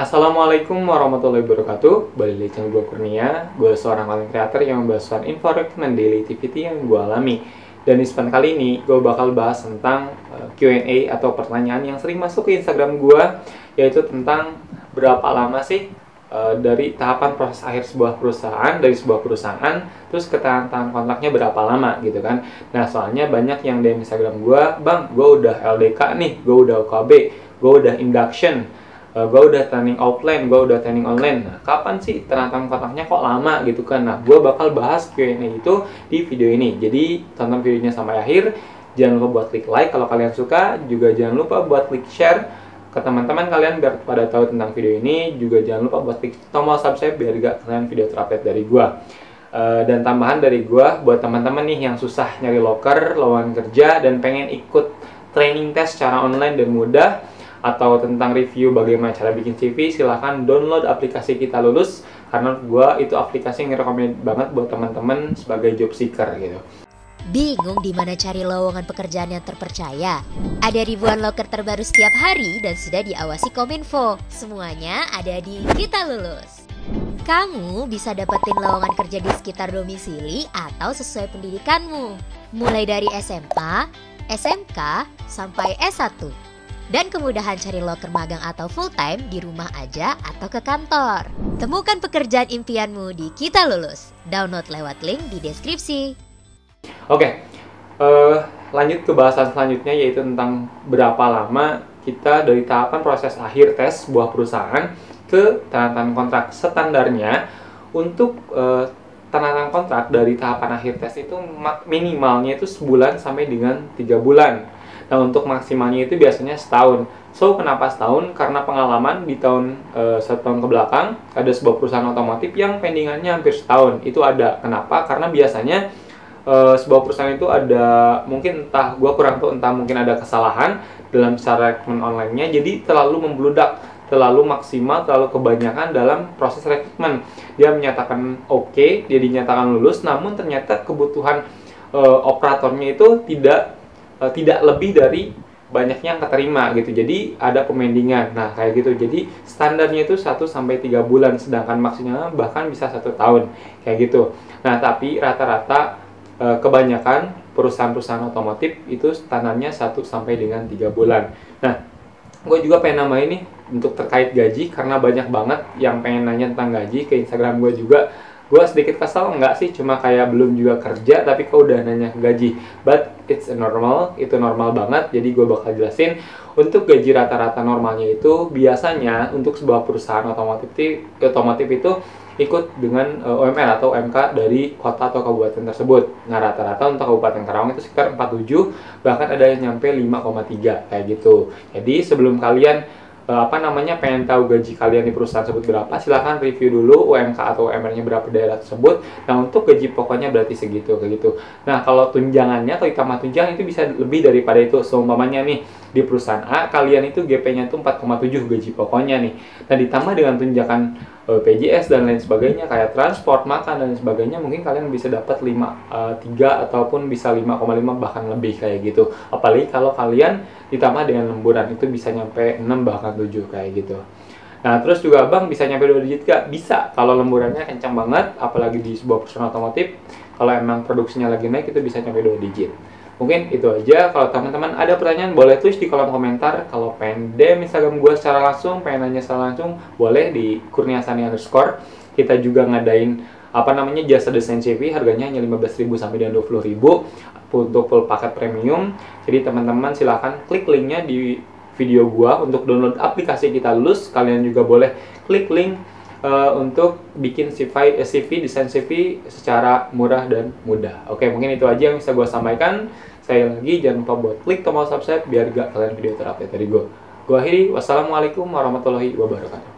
Assalamualaikum warahmatullahi wabarakatuh. Balik lagi channel gue Kurnia. Gue seorang content creator yang membahas soal info recruitment daily activity yang gue alami. Dan di segmen kali ini gue bakal bahas tentang Q&A atau pertanyaan yang sering masuk ke Instagram gue, yaitu tentang berapa lama sih dari tahapan proses akhir sebuah perusahaan, dari sebuah perusahaan terus ke tangan kontraknya berapa lama gitu kan. Nah, soalnya banyak yang di Instagram gue, "Bang, gue udah LDK nih, gue udah OKB, gue udah induction, gue udah training offline, gue udah training online. Nah, kapan sih tangan kontraknya kok lama gitu kan?" Nah, gue bakal bahas Q&A itu di video ini. Jadi tonton videonya sampai akhir. Jangan lupa buat klik like kalau kalian suka, juga jangan lupa buat klik share ke teman-teman kalian biar pada tahu tentang video ini. Juga jangan lupa buat klik tombol subscribe biar gak kalian video terupdate dari gue. Dan tambahan dari gue buat teman-teman nih yang susah nyari loker, lowongan kerja, dan pengen ikut training test secara online dan mudah, atau tentang review bagaimana cara bikin CV, silahkan download aplikasi Kita Lulus, karena gue itu aplikasi yang rekomend banget buat teman-teman sebagai job seeker gitu. Bingung di mana cari lowongan pekerjaan yang terpercaya? Ada ribuan loker terbaru setiap hari dan sudah diawasi Kominfo. Semuanya ada di Kita Lulus. Kamu bisa dapetin lowongan kerja di sekitar domisili atau sesuai pendidikanmu. Mulai dari SMA, SMK, sampai S1. Dan kemudahan cari loker magang atau full time di rumah aja atau ke kantor. Temukan pekerjaan impianmu di Kita Lulus. Download lewat link di deskripsi. Oke, lanjut ke bahasan selanjutnya, yaitu tentang berapa lama kita dari tahapan proses akhir tes sebuah perusahaan ke tanda tangan kontrak. Standarnya untuk tanda tangan kontrak dari tahapan akhir tes itu minimalnya itu sebulan sampai dengan 3 bulan. Nah, untuk maksimalnya itu biasanya setahun. So, kenapa setahun? Karena pengalaman di tahun 1 tahun ke belakang ada sebuah perusahaan otomotif yang pendingannya hampir setahun. Itu ada. Kenapa? Karena biasanya sebuah perusahaan itu ada, mungkin entah gue kurang tahu, entah mungkin ada kesalahan dalam cara rekrutmen online-nya, jadi terlalu membludak, terlalu maksimal, terlalu kebanyakan dalam proses rekrutmen. Dia menyatakan oke, dia dinyatakan lulus, namun ternyata kebutuhan operatornya itu tidak lebih dari banyaknya yang keterima gitu. Jadi ada pemendingan. Nah, kayak gitu. Jadi standarnya itu 1-3 bulan, sedangkan maksimalnya bahkan bisa 1 tahun kayak gitu. Nah, tapi rata-rata kebanyakan perusahaan-perusahaan otomotif itu standarnya 1-3 bulan. Nah, gue juga pengen nambah ini untuk terkait gaji, karena banyak banget yang pengen nanya tentang gaji ke Instagram gue juga. Gue sedikit kesel, enggak sih, cuma kayak belum juga kerja tapi kok udah nanya ke gaji. But it's normal, itu normal banget. Jadi gue bakal jelasin. Untuk gaji rata-rata normalnya itu biasanya untuk sebuah perusahaan otomotif itu ikut dengan UMR atau UMK dari kota atau kabupaten tersebut. Nah, rata-rata untuk Kabupaten Karawang itu sekitar 47, bahkan ada yang nyampe 5,3 kayak gitu. Jadi sebelum kalian pengen tahu gaji kalian di perusahaan tersebut berapa, silahkan review dulu UMK atau UMR-nya berapa daerah tersebut. Nah, untuk gaji pokoknya berarti segitu kayak gitu. Nah, kalau tunjangannya atau ditambah tunjangan itu bisa lebih daripada itu. Seumpamanya nih di perusahaan A kalian itu GP-nya itu 4,7 gaji pokoknya nih. Nah, ditambah dengan tunjangan PJS dan lain sebagainya kayak transport, makan dan sebagainya, mungkin kalian bisa dapat 5,3 ataupun bisa 5,5 bahkan lebih kayak gitu. Apalagi kalau kalian ditambah dengan lemburan itu bisa nyampe 6 bahkan 7 kayak gitu. Nah, terus juga Bang, bisa nyampe 2 digit gak? Bisa, kalau lemburannya kencang banget, apalagi di sebuah perusahaan otomotif. Kalau emang produksinya lagi naik itu bisa nyampe 2 digit. Mungkin itu aja. Kalau teman-teman ada pertanyaan, boleh tulis di kolom komentar. Kalau pengen DM Instagram gue secara langsung, pengen nanya secara langsung, boleh di @kurniasani_. Kita juga ngadain jasa desain CV, harganya hanya 15.000 sampai dengan 20.000 untuk full paket premium. Jadi teman-teman silahkan klik linknya di video gue untuk download aplikasi Kita Lulus. Kalian juga boleh klik link untuk bikin CV, desain CV secara murah dan mudah. Oke, mungkin itu aja yang bisa gue sampaikan. Saya lagi, jangan lupa buat klik tombol subscribe biar gak kalian video terupdate dari gue. Gue akhiri, wassalamualaikum warahmatullahi wabarakatuh.